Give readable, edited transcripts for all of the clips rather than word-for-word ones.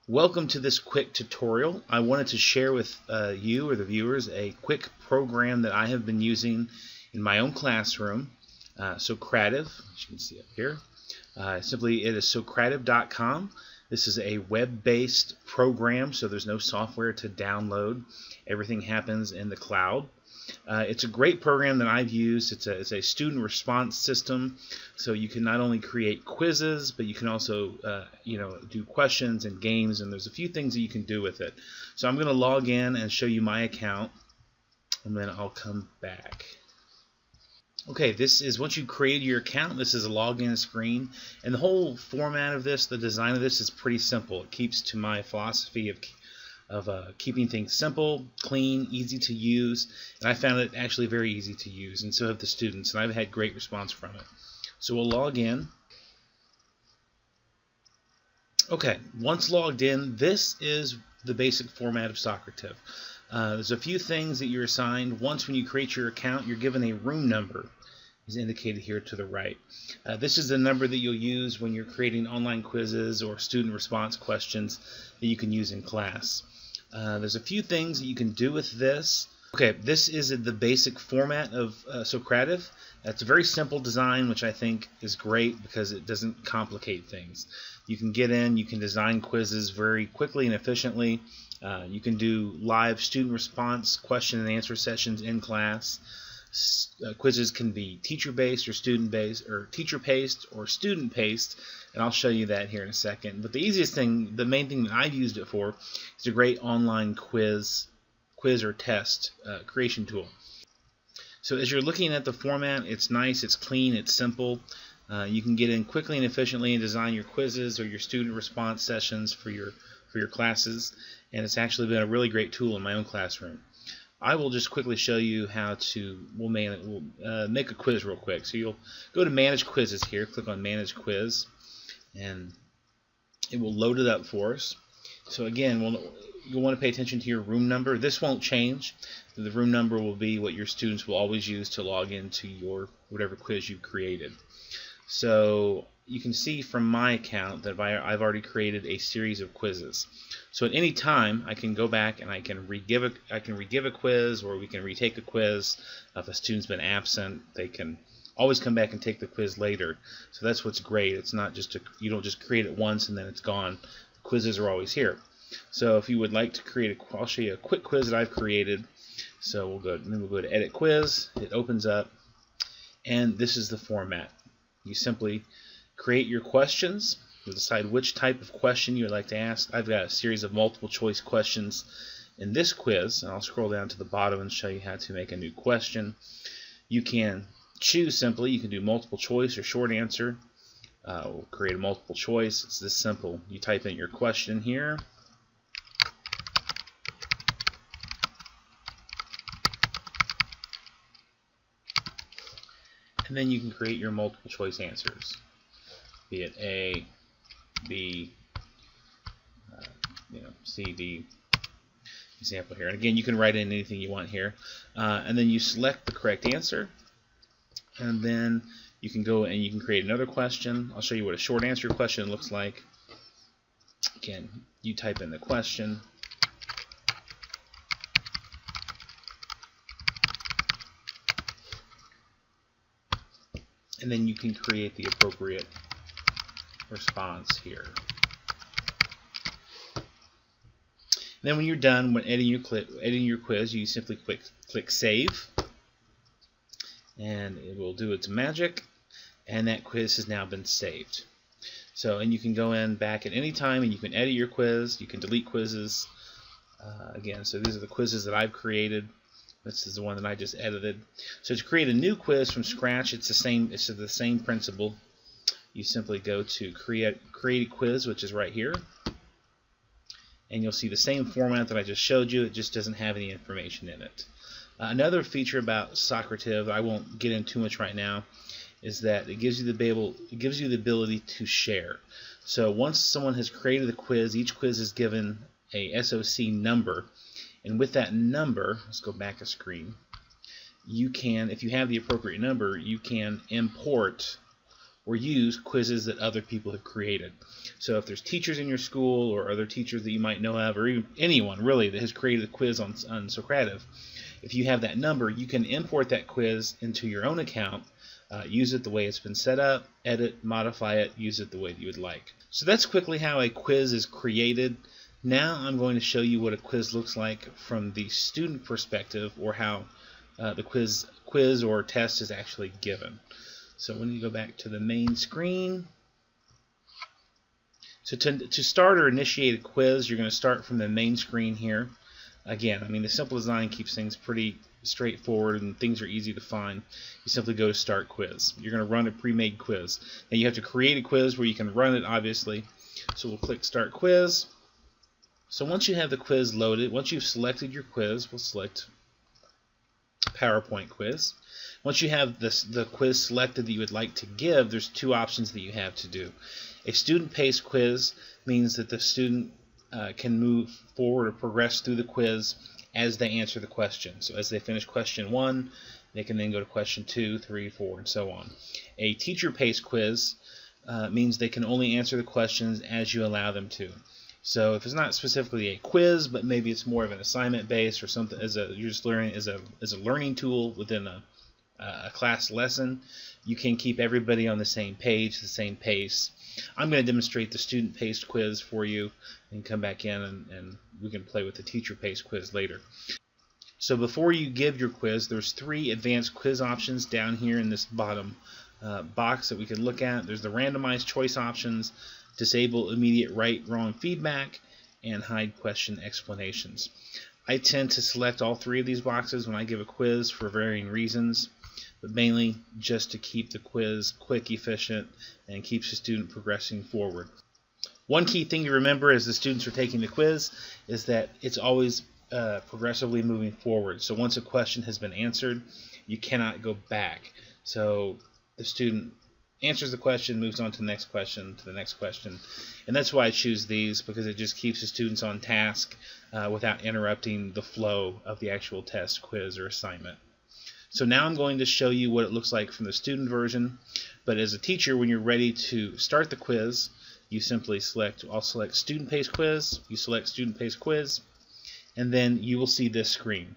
Welcome to this quick tutorial. I wanted to share with you or the viewers a quick program that I have been using in my own classroom, Socrative, as you can see up here. Simply, it is Socrative.com. This is a web-based program, so there's no software to download. Everything happens in the cloud. It's a great program that I've used. It's a student response system, so you can not only create quizzes, but you can also do questions and games, and there's a few things that you can do with it. So I'm going to log in and show you my account, and then I'll come back. Okay, this is once you create your account, this is a login screen, and the whole format of this, the design of this is pretty simple. It keeps to my philosophy of keeping things simple, clean, easy to use, and I found it actually very easy to use, and so have the students, and I've had great response from it. So we'll log in. Okay, once logged in, this is the basic format of Socrative. There's a few things that you're assigned. Once when you create your account, you're given a room number, is indicated here to the right. This is the number that you'll use when you're creating online quizzes or student response questions that you can use in class. There's a few things that you can do with this. Okay, this is the basic format of Socrative. It's a very simple design, which I think is great because it doesn't complicate things. You can get in, you can design quizzes very quickly and efficiently. You can do live student response question and answer sessions in class. Quizzes can be teacher-based or student-based, or teacher-paced or student-paced, and I'll show you that here in a second. But the easiest thing, the main thing that I've used it for, is a great online quiz or test creation tool. So as you're looking at the format, it's nice, it's clean, it's simple. You can get in quickly and efficiently and design your quizzes or your student response sessions for your classes, and it's actually been a really great tool in my own classroom. I will just quickly show you how to we'll make a quiz real quick. So you'll go to Manage Quizzes here, click on Manage Quiz, and it will load it up for us. So again, you'll want to pay attention to your room number. This won't change. The room number will be what your students will always use to log into your whatever quiz you created. So you can see from my account that I've already created a series of quizzes. So at any time, I can go back and I can re-give a quiz, or we can retake a quiz. If a student's been absent, they can always come back and take the quiz later. So that's what's great. It's not just you don't just create it once and then it's gone. The quizzes are always here. So if you would like to create I'll show you a quick quiz that I've created. So we'll go to Edit Quiz. It opens up, and this is the format. You simply create your questions. You'll decide which type of question you would like to ask. I've got a series of multiple choice questions in this quiz, and I'll scroll down to the bottom and show you how to make a new question. You can choose simply. You can do multiple choice or short answer. We'll create a multiple choice. It's this simple. You type in your question here. And then you can create your multiple choice answers, be it A, B, C, D, example here. And again, you can write in anything you want here. And then you select the correct answer, and then you can go and you can create another question. I'll show you what a short answer question looks like. Again, you type in the question. And then you can create the appropriate response here. And then when you're done editing your quiz, you simply click Save, and it will do its magic, and that quiz has now been saved. So, and you can go in back at any time and you can edit your quiz. You can delete quizzes. Again, so these are the quizzes that I've created. This is the one that I just edited. So to create a new quiz from scratch, it's the same principle. You simply go to create a quiz, which is right here, and you'll see the same format that I just showed you. It just doesn't have any information in it. Another feature about Socrative, I won't get into too much right now, is that it gives you the ability to share. So once someone has created a quiz, each quiz is given a SOC number. And with that number, let's go back a screen, you can, if you have the appropriate number, you can import or use quizzes that other people have created. So if there's teachers in your school or other teachers that you might know of, or even anyone really that has created a quiz on Socrative, if you have that number, you can import that quiz into your own account, use it the way it's been set up, edit, modify it, use it the way that you would like. So that's quickly how a quiz is created. Now I'm going to show you what a quiz looks like from the student perspective, or how the quiz or test is actually given. So when you go back to the main screen, so to start or initiate a quiz, you're going to start from the main screen here. Again, I mean, the simple design keeps things pretty straightforward and things are easy to find. You simply go to Start Quiz. You're going to run a pre-made quiz. Now you have to create a quiz where you can run it, obviously. So we'll click Start Quiz. So once you have the quiz loaded, once you've selected your quiz, we'll select PowerPoint quiz. Once you have the quiz selected that you would like to give, there's two options that you have to do. A student-paced quiz means that the student can move forward or progress through the quiz as they answer the question. So as they finish question 1, they can then go to question 2, 3, 4, and so on. A teacher-paced quiz means they can only answer the questions as you allow them to. So if it's not specifically a quiz, but maybe it's more of an assignment-based or something, you're just learning as a learning tool within a class lesson, you can keep everybody on the same page, the same pace. I'm going to demonstrate the student-paced quiz for you and come back in and we can play with the teacher-paced quiz later. So before you give your quiz, there's 3 advanced quiz options down here in this bottom box that we can look at. There's the randomized choice options, disable immediate right-wrong feedback, and hide question explanations. I tend to select all 3 of these boxes when I give a quiz for varying reasons, but mainly just to keep the quiz quick, efficient, and keeps the student progressing forward. One key thing to remember as the students are taking the quiz is that it's always progressively moving forward. So once a question has been answered, you cannot go back. So the student answers the question, moves on to the next question, and that's why I choose these, because it just keeps the students on task without interrupting the flow of the actual test, quiz, or assignment. So now I'm going to show you what it looks like from the student version, but as a teacher, when you're ready to start the quiz, you simply I'll select student-paced quiz, you select student-paced quiz, and then you will see this screen.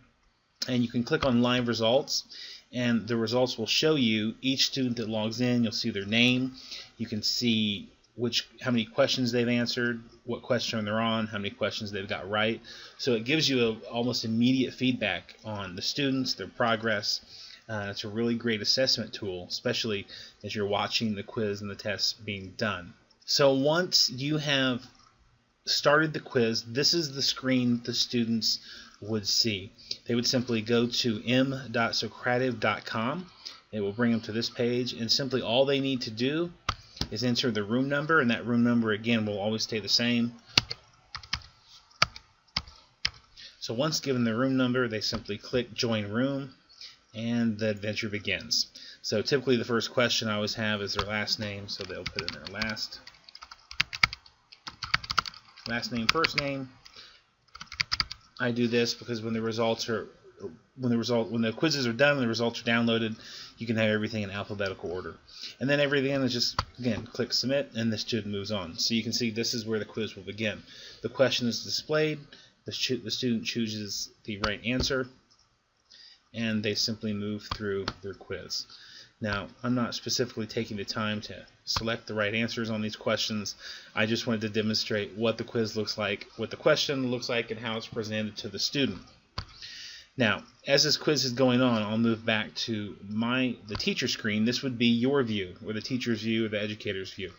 And you can click on live results, and the results will show you each student that logs in. You'll see their name, you can see how many questions they've answered, what question they're on, how many questions they've got right. So it gives you almost immediate feedback on the students, their progress. It's a really great assessment tool, especially as you're watching the quiz and the tests being done. So once you have started the quiz, this is the screen the students would see. They would simply go to m.socrative.com. It will bring them to this page, and simply all they need to do is enter the room number, and that room number again will always stay the same. So once given the room number, they simply click join room and the adventure begins. So typically the first question I always have is their last name, so they'll put in their last name, first name. I do this because when the quizzes are done and the results are downloaded, you can have everything in alphabetical order. And then everything is just, again, click submit, and the student moves on. So you can see this is where the quiz will begin. The question is displayed, the student chooses the right answer, and they simply move through their quiz. Now, I'm not specifically taking the time to select the right answers on these questions. I just wanted to demonstrate what the quiz looks like, what the question looks like, and how it's presented to the student. Now, as this quiz is going on, I'll move back to the teacher screen. This would be your view, or the teacher's view, or the educator's view.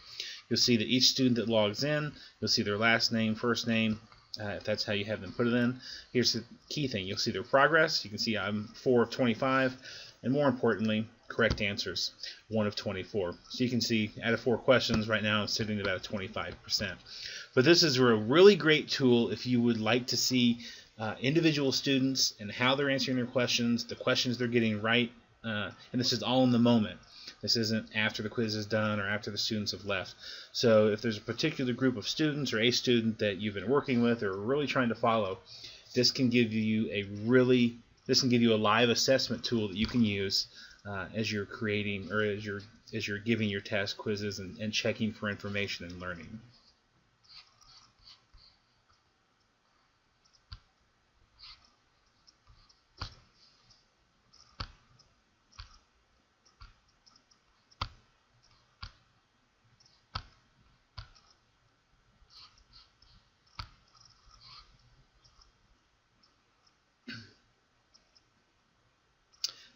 You'll see that each student that logs in, you'll see their last name, first name, if that's how you have them put it in. Here's the key thing. You'll see their progress. You can see I'm 4 of 25, and more importantly, correct answers, 1 of 24. So you can see out of 4 questions right now I'm sitting at about 25%. But this is a really great tool if you would like to see individual students and how they're answering their questions, the questions they're getting right, and this is all in the moment. This isn't after the quiz is done or after the students have left. So if there's a particular group of students or a student that you've been working with or really trying to follow, this can give you a live assessment tool that you can use as you're creating or as you're as you're giving your test quizzes and checking for information and learning.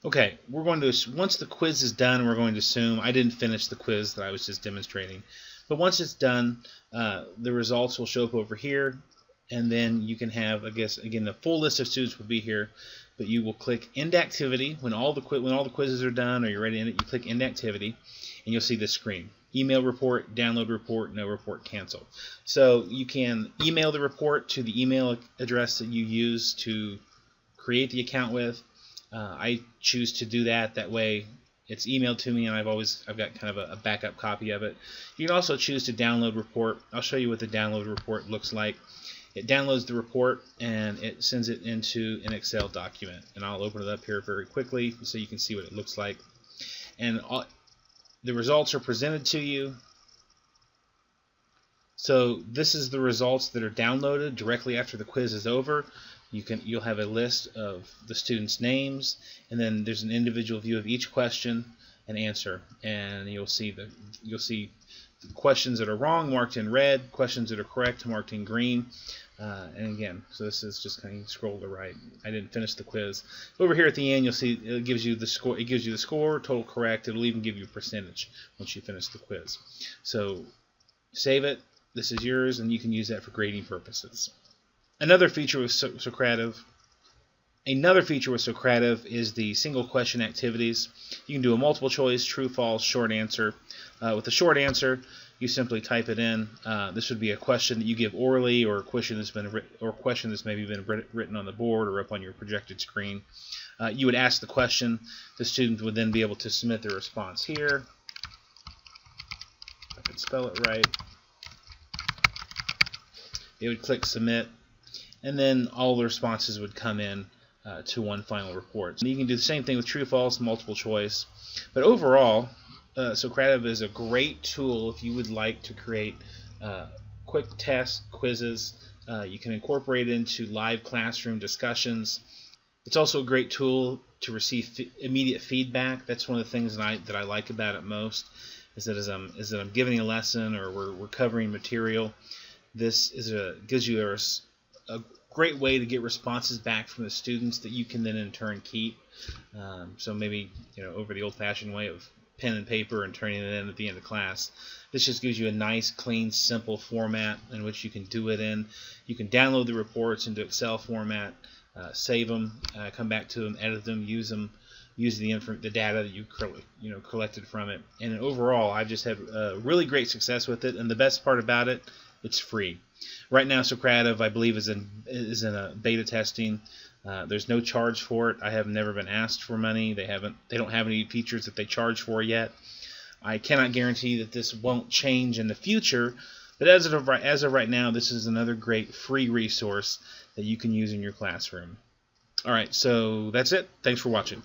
Okay, we're going to, once the quiz is done, we're going to assume, I didn't finish the quiz that I was just demonstrating, but once it's done, the results will show up over here, and then you can have, I guess, again, the full list of students will be here, but you will click End Activity. When all the quizzes are done or you're ready to end it, you click End Activity, and you'll see this screen. Email report, download report, no report, cancel. So you can email the report to the email address that you use to create the account with. I choose to do that. That way it's emailed to me, and I've got kind of a backup copy of it. You can also choose to download report. I'll show you what the download report looks like. It downloads the report and it sends it into an Excel document, and I'll open it up here very quickly so you can see what it looks like. And the results are presented to you. So this is the results that are downloaded directly after the quiz is over. You'll have a list of the students' names, and then there's an individual view of each question and answer, and you'll see the questions that are wrong marked in red, questions that are correct marked in green, and again, so this is just kind of scroll to right. I didn't finish the quiz. Over here at the end, you'll see it gives you the score. It gives you the score, total correct. It'll even give you a percentage once you finish the quiz. So save it. This is yours, and you can use that for grading purposes. Another feature with Socrative is the single question activities. You can do a multiple choice, true, false, short answer. With the short answer, you simply type it in. This would be a question that you give orally, or a question that's maybe been written on the board or up on your projected screen. You would ask the question. The student would then be able to submit their response here. If I can spell it right. They would click submit, and then all the responses would come in to one final report. So you can do the same thing with true, false, multiple choice. But overall, Socrative is a great tool if you would like to create quick test quizzes. You can incorporate it into live classroom discussions. It's also a great tool to receive immediate feedback. That's one of the things that I like about it most, is that as I'm giving a lesson or we're covering material, this gives you a great way to get responses back from the students that you can then in turn keep. So maybe over the old-fashioned way of pen and paper and turning it in at the end of class. This just gives you a nice, clean, simple format in which you can do it in. You can download the reports into Excel format, save them, come back to them, edit them, use the data that you collected from it. And overall, I've just had really great success with it. And the best part about it, it's free. Right now, Socrative, I believe, is in a beta testing. There's no charge for it. I have never been asked for money. They don't have any features that they charge for yet. I cannot guarantee that this won't change in the future, but as of right now, this is another great free resource that you can use in your classroom. All right, so that's it. Thanks for watching.